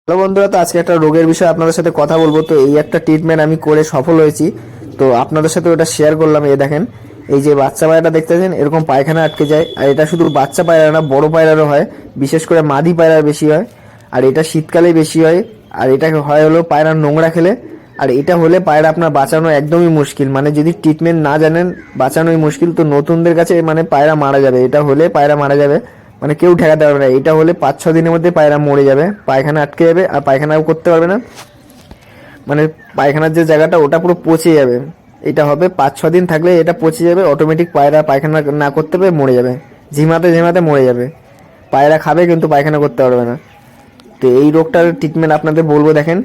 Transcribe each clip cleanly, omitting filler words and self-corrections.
Hello বন্ধুরা, তো আজকে একটা রোগের বিষয়ে আপনাদের সাথে কথা বলবো। তো এই একটা ট্রিটমেন্ট আমি করে সফল হয়েছি, তো আপনাদের সাথে ওটা শেয়ার করলাম। এই দেখেন, এই যে বাচ্চা পায়রাটা দেখতেছেন, এরকম পায়খানা আটকে যায়। আর এটা শুধু বাচ্চা পায়রা না, বড় পায়রারও হয়, বিশেষ করে মাদি পায়রার বেশি হয়। আর এটা শীতকালেই বেশি হয়। আর এটা হয় হলো পায়রার নোংরা খেলে। আর এটা হলে পায়রা আপনার বাঁচানো একদমই মুশকিল, মানে যদি ট্রিটমেন্ট না জানেন বাঁচানোই মুশকিল। তো নতুনদের কাছে মানে পায়রা মারা যাবে, এটা হলে পায়রা মারা যাবে, মানে কেউ ঠেকাতে পারবে না। এটা হলে 5-6 দিনের মধ্যে পায়রা মরে যাবে, পায়খানা আটকে যাবে, আর পায়খানাও করতে পারবে না। মানে পায়খানার যে জায়গাটা ওটা পুরো পচে যাবে। এটা হবে 5-6 দিন থাকলে এটা পচে যাবে অটোমেটিক, পায়রা পায়খানা না করতে পারবে, মরে যাবে, ঝিমাতে ঝিমাতে মরে যাবে। পায়রা খাবে কিন্তু পায়খানা করতে পারবে না। তো এই রোগটার ট্রিটমেন্ট আপনাদের বলবো। দেখেন,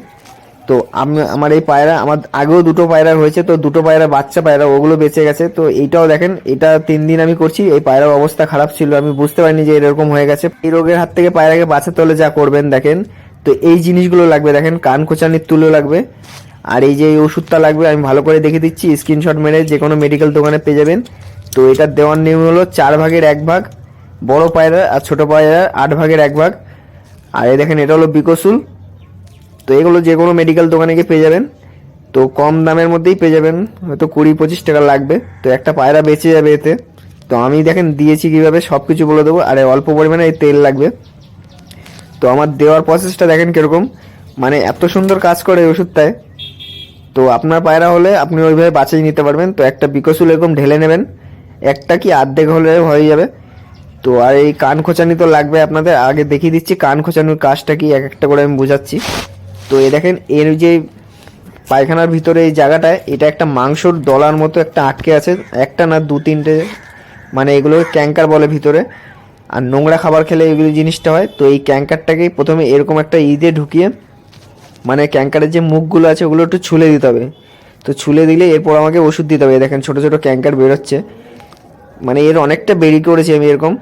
তো আমি আমার এই পায়রা, আমার আগেও দুটো পায়রা হয়েছে, তো দুটো পায়রা বাচ্চা পায়রা, ওগুলো বেঁচে গেছে। তো এইটাও দেখেন, এটা 3 দিন আমি করছি। এই পায়রার অবস্থা খারাপ ছিল, আমি বুঝতে পারিনি যে এরকম হয়ে গেছে। এই রোগের হাত থেকে পায়রাকে বাঁচাতে হলে যা করবেন দেখেন, তো এই জিনিসগুলো লাগবে। দেখেন, কান খোঁচানির তুলো লাগবে, আর এই যে এই ওষুধটা লাগবে, আমি ভালো করে দেখে দিচ্ছি, স্ক্রিনশট মেরে যে কোনো মেডিকেল দোকানে পেয়ে যাবেন। তো এটা দেওয়ার নিয়ম হলো 4/1 বড় পায়রা, আর ছোট পায়রা 8/1। আর এই দেখেন, এটা হলো বিকসুল। তো এগুলো যে কোনো মেডিকেল দোকানে গিয়ে পেয়ে যাবেন। তো কম দামের মধ্যেই পেয়ে যাবেন, হয়তো 20-25 টাকা লাগবে। তো একটা পায়রা বেঁচে যাবে এতে। তো আমি দেখেন দিয়েছি কিভাবে, সব কিছু বলে দেবো। আর অল্প পরিমাণে এই তেল লাগবে। তো আমার দেওয়ার প্রসেসটা দেখেন কিরকম, মানে এত সুন্দর কাজ করে এই ওষুধটায়। তো আপনার পায়রা হলে আপনি ওইভাবে বাঁচিয়ে নিতে পারবেন। তো একটা বিকসুল এরকম ঢেলে নেবেন, একটা কি অর্ধেক হলে হয়ে যাবে। তো আর এই কান খোঁচানি তো লাগবে আপনাদের, আগে দেখিয়ে দিচ্ছি কান খোঁচানোর কাজটা কি, এক একটা করে আমি বোঝাচ্ছি। তো এই দেখেন, এর যে পায়খানার ভিতরে এই জায়গাটায়, এটা একটা মাংসর দলার মতো একটা আটকে আছে, একটা না 2-3টে, মানে এগুলো ক্যাঙ্কার বলে ভিতরে। আর নোংরা খাবার খেলে এগুলো জিনিসটা হয়। তো এই ক্যাঙ্কারটাকেই প্রথমে এরকম একটা দিয়ে ঢুকিয়ে, মানে ক্যাঙ্কারের যে মুখগুলো আছে ওগুলো একটু ছুলে দিতে হবে। তো ছুলে দিলে এরপর আমাকে ওষুধ দিতে হবে। দেখেন ছোটো ছোটো ক্যাঙ্কার বেরোচ্ছে, মানে এর অনেকটা বেরি করেছি আমি এরকম।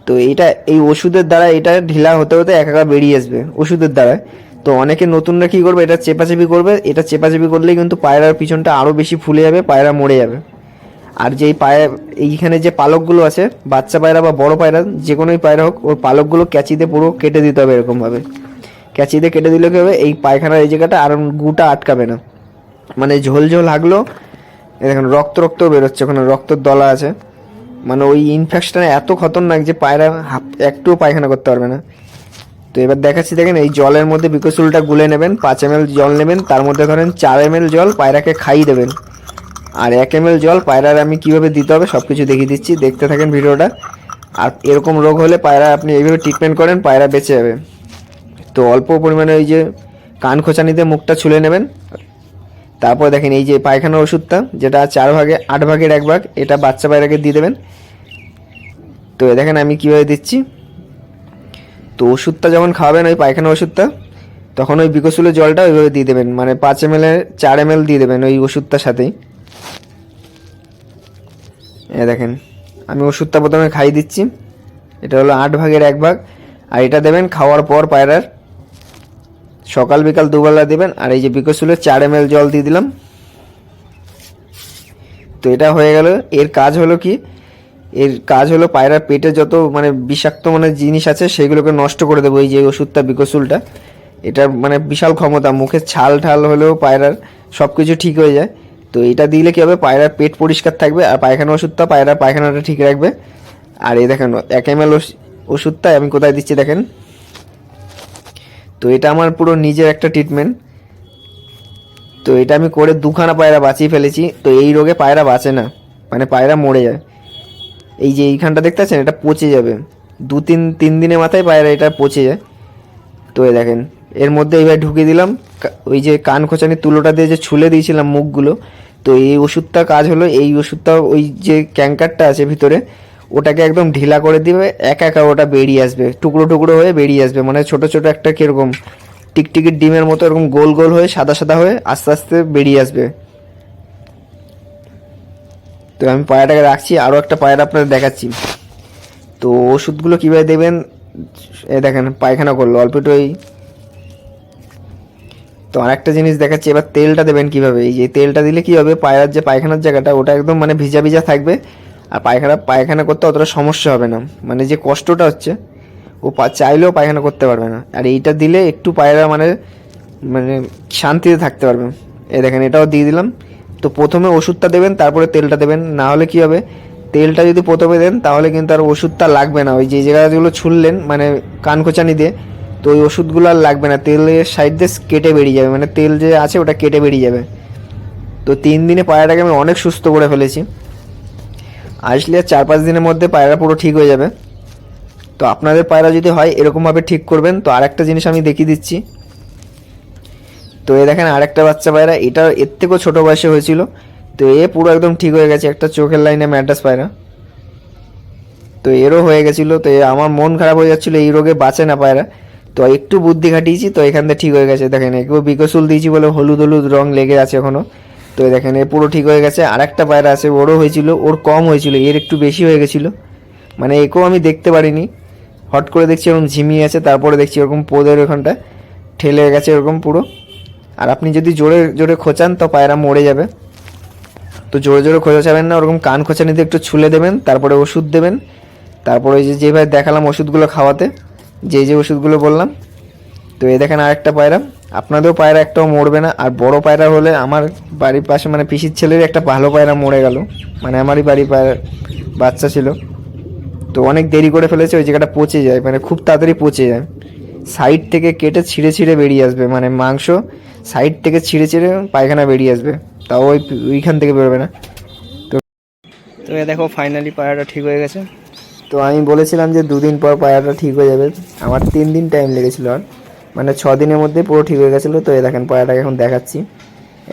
তো এইটা এই ওষুধের দ্বারা এটা ঢিলা হতে হতে একা বেরিয়ে আসবে ওষুধের দ্বারা। তো অনেকে নতুনরা কী করবে, এটা চেপাচেপি করবে। এটা চেপাচেপি করলেই কিন্তু পায়রার পিছনটা আরও বেশি ফুলে যাবে, পায়রা মরে যাবে। আর যেই পায়রা, এইখানে যে পালকগুলো আছে, বাচ্চা পায়রা বা বড় পায়রা যে কোনোই পায়রা হোক, ওর পালকগুলো ক্যাচিতে পুরো কেটে দিতে হবে এরকমভাবে। ক্যাচিতে কেটে দিলে কী হবে, এই পায়খানার এই জায়গাটা আর গুটা আটকাবে না, মানে ঝোল ঝোল হাগলো। দেখেন রক্ত রক্তও বেরোচ্ছে, ওখানে রক্তর দলা আছে। মানে ওই ইনফেকশনটা এত খতরনাক যে পায়রা একটুও পায়খানা করতে পারবে না। তো এবার দেখাচ্ছি, দেখেন এই জলের মধ্যে বিকসুলটা গুলে নেবেন, 5 ml জল নেবেন, তার মধ্যে ধরেন 4 ml জল পায়রাকে খাইয়ে দেবেন। আর 1 ml জল পায়রার আমি কিভাবে দিতে হবে সব কিছু দেখিয়ে দিচ্ছি, দেখতে থাকেন ভিডিওটা। আর এরকম রোগ হলে পায়রা আপনি এইভাবে ট্রিটমেন্ট করেন, পায়রা বেঁচে যাবে। তো অল্প পরিমাণে ওই যে কান খোঁচানিতে মুখটা ছুলে নেবেন। তারপর দেখেন এই যে পায়খানার ওষুধটা, যেটা 8/1, এটা বাচ্চা পায়রাকে দিয়ে দেবেন। তো দেখেন আমি কীভাবে দিচ্ছি। তো ওষুধটা যখন খাওয়াবেন, ওই পায়খানা ওষুধটা, তখন ওই বিকসুলের জলটা ওইভাবে দিয়ে দেবেন, মানে 5 ml 4 ml দিয়ে দেবেন ওই ওষুধটার সাথেই। দেখেন আমি ওষুধটা প্রথমে খাইয়ে দিচ্ছি, এটা হলো 8/1। আর এটা দেবেন খাওয়ার পর পায়রার, সকাল বিকাল দুবেলা দেবেন। আর এই যে বিকসুলের 4 ml জল দিয়ে দিলাম। তো এটা হয়ে গেল। এর কাজ হলো কি, এর কাজ হলো পায়রার পেটে যত মানে বিষাক্ত মানে জিনিস আছে সেগুলোকে নষ্ট করে দেবো। এই যে ওষুধটা বিকসুলটা, এটার মানে বিশাল ক্ষমতা, মুখের ছাল ঠাল হলেও পায়রার সব কিছু ঠিক হয়ে যায়। তো এটা দিলে কী হবে, পায়রার পেট পরিষ্কার থাকবে, আর পায়খানা ওষুধটা পায়রার পায়খানাটা ঠিক রাখবে। আর এই দেখেন 1 ml ওষুধটা আমি কোথায় দিচ্ছি দেখেন। তো এটা আমার পুরো নিজের একটা ট্রিটমেন্ট। তো এটা আমি করে 2খানা পায়রা বাঁচিয়ে ফেলেছি। তো এই রোগে পায়রা বাঁচে না, মানে পায়রা মরে যায়। এই যে এইখানটা দেখতে পাচ্ছেন, এটা পচে যাবে 2-3 দিনের মাথায় পায়রা এটা পচে যায়। তো এই দেখেন এর মধ্যে এইভাবে ঢুকিয়ে দিলাম, ওই যে কান খোঁচানির তুলোটা দিয়ে যে ছুলে দিয়েছিলাম মুখগুলো। তো এই ওষুধটা কাজ হলো, এই ওষুধটা ওই যে ক্যাঙ্কারটা আছে ভিতরে ওটাকে একদম ঢিলা করে দিবে, একা একা ওটা বেরিয়ে আসবে, টুকরো টুকরো হয়ে বেরিয়ে আসবে, মানে ছোট ছোট একটা কিরকম টিকটিকির ডিমের মতো এরকম গোল গোল হয়ে সাদা সাদা হয়ে আস্তে আস্তে বেরিয়ে আসবে। তো আমি পায়রাটাকে রাখছি, আরও একটা পায়রা আপনাদের দেখাচ্ছি। তো ওষুধগুলো কীভাবে দেবেন, এ দেখেন পায়খানা করলো অল্প একটু এই। তো আরেকটা জিনিস দেখাচ্ছি, এবার তেলটা দেবেন কিভাবে। এই যে তেলটা দিলে কি হবে, পায়রার যে পায়খানার জায়গাটা ওটা একদম মানে ভিজা ভিজা থাকবে, আর পায়খানা পায়খানা করতে অতটা সমস্যা হবে না, মানে যে কষ্টটা হচ্ছে ও চাইলেও পায়খানা করতে পারবে না। আর এইটা দিলে একটু পায়রা মানে মানে শান্তিতে থাকতে পারবে। এই দেখেন এটাও দিয়ে দিলাম। তো প্রথমে ওষুধটা দেবেন, তারপরে তেলটা দেবেন, না হলে কী হবে, তেলটা যদি প্রথমে দেন তাহলে কিন্তু আর ওষুধটা লাগবে না। ওই যে জায়গাগুলো ছুললেন মানে কানকোচানি দিয়ে, তো ওই ওষুধগুলো আর লাগবে না, তেলের সাইড দিয়ে কেটে বেরিয়ে যাবে, মানে তেল যে আছে ওটা কেটে বেরিয়ে যাবে। তো 3 দিনে পায়রাটাকে আমি অনেক সুস্থ করে ফেলেছি। আসলে 4-5 দিনের মধ্যে পায়রা পুরো ঠিক হয়ে যাবে। তো আপনাদের পায়রা যদি হয় এরকমভাবে ঠিক করবেন। তো আরেকটা জিনিস আমি দেখিয়ে দিচ্ছি। তো এ দেখেন আরেকটা বাচ্চা পায়রা, এটা এর থেকেও ছোটো বয়সে হয়েছিল। তো এ পুরো একদম ঠিক হয়ে গেছে, একটা চোখের লাইনে ম্যাড্রাস পায়রা। তো এরও হয়ে গেছিলো। তো আমার মন খারাপ হয়ে যাচ্ছিলো, এই রোগে বাঁচে না পায়রা। তো একটু বুদ্ধি খাটিয়েছি, তো এখান থেকে ঠিক হয়ে গেছে। দেখেন একটু বিকসুল দিয়েছি বলে হলুদ হলুদ রং লেগে আছে এখনও। তো দেখেন এ পুরো ঠিক হয়ে গেছে। আরেকটা পায়রা আছে, ওরও হয়েছিল, ওর কম হয়েছিল, এর একটু বেশি হয়ে গেছিলো। মানে একেও আমি দেখতে পারিনি, হট করে দেখছি এরকম ঝিমিয়ে আছে, তারপরে দেখছি এরকম পোদের ওখানটা ঠেলে গেছে এরকম পুরো। আর আপনি যদি জোরে জোরে খোঁচান তো পায়রা মরে যাবে। তো জোরে জোরে খোঁচাবেন না, ওরকম কান খোঁচানিতে একটু ছুলে দেবেন, তারপরে ওষুধ দেবেন। তারপরে ওই যেভাবে দেখালাম ওষুধগুলো খাওয়াতে, যে ওষুধগুলো বললাম। তো এই দেখেন আরেকটা পায়রা, আপনাদেরও পায়রা একটাও মরবে না। আর বড় পায়রা হলে আমার বাড়ির পাশে মানে পিসির ছেলের একটা ভালো পায়রা মরে গেল, মানে আমারই বাড়ির পায়রা বাচ্চা ছিল। তো অনেক দেরি করে ফেলেছে, ওই জায়গাটা পচে যায়, মানে খুব তাড়াতাড়ি পচে যায়। সাইড থেকে কেটে ছিঁড়ে ছিঁড়ে বেরিয়ে আসবে, মানে মাংস সাইড থেকে ছিঁড়ে ছিঁড়ে পায়খানা বেরিয়ে আসবে, তাও ওইখান থেকে বেরোবে না। তো তো এ দেখো ফাইনালি পায়রাটা ঠিক হয়ে গেছে। তো আমি বলেছিলাম যে 2 দিন পর পায়রাটা ঠিক হয়ে যাবে, আমার 3 দিন টাইম লেগেছিলো। আর মানে 6 দিনের মধ্যে পুরো ঠিক হয়ে গেছিলো। তো এ দেখেন পায়রাটাকে এখন দেখাচ্ছি।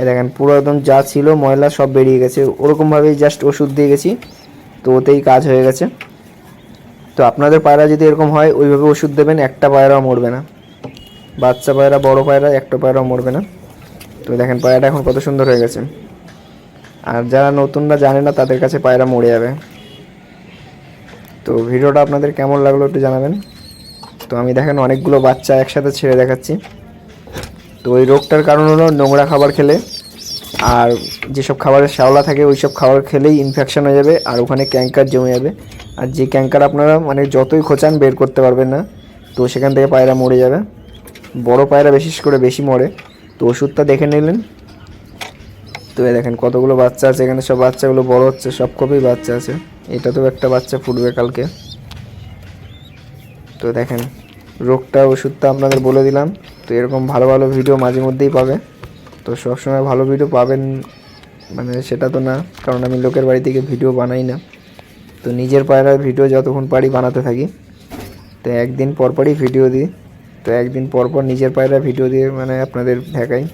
এ দেখেন পুরো একদম যা ছিল ময়লা সব বেরিয়ে গেছে, ওরকমভাবেই জাস্ট ওষুধ দিয়ে গেছি, তো ওতেই কাজ হয়ে গেছে। তো আপনাদের পায়রা যদি এরকম হয় ওইভাবে ওষুধ দেবেন, একটা পায়রাও মরবে না। বাচ্চা পায়রা বড় পায়রা একটা পায়রাও মরবে না। তো দেখেন পায়রাটা এখন কত সুন্দর হয়ে গেছে। আর যারা নতুনরা জানে না তাদের কাছে পায়রা মরে যাবে। তো ভিডিওটা আপনাদের কেমন লাগলো একটু জানাবেন। তো আমি দেখেন অনেকগুলো বাচ্চা একসাথে ছেড়ে দেখাচ্ছি। তো ওই রোগটার কারণ হলো নোংরা খাবার খেলে, আর যেসব খাবারের শ্যাওলা থাকে ওই সব খাবার খেলেই ইনফেকশন হয়ে যাবে, আর ওখানে ক্যাঙ্কার জমে যাবে। আর যে ক্যাঙ্কার আপনারা মানে যতই খোঁচান বের করতে পারবেন না, তো সেখান থেকে পায়রা মরে যাবে। বড় পায়রা বিশেষ করে বেশি মরে। তো ওষুধটা দেখে নিলেন। তো দেখেন কতগুলো বাচ্চা আছে এখানে, সব বাচ্চাগুলো বড় হচ্ছে, সব কপি বাচ্চা আছে। এটা তো একটা বাচ্চা ফুটবে কালকে। তো দেখেন রোগটা ওষুধটা আপনাদের বলে দিলাম। তো এরকম ভালো ভালো ভিডিও মাঝে মধ্যেই পাবে। তো সবসময় ভালো ভিডিও পাবেন মানে সেটা তো না, কারণ আমি লোকের বাড়ি থেকে ভিডিও বানাই না। তো নিজের পায়রার ভিডিও যতক্ষণ পারি বানাতে থাকি। তো একদিন পর পরই ভিডিও দিই। তো একদিন পর পর নিজের পায়রা ভিডিও দিয়ে মানে আপনাদের দেখাই।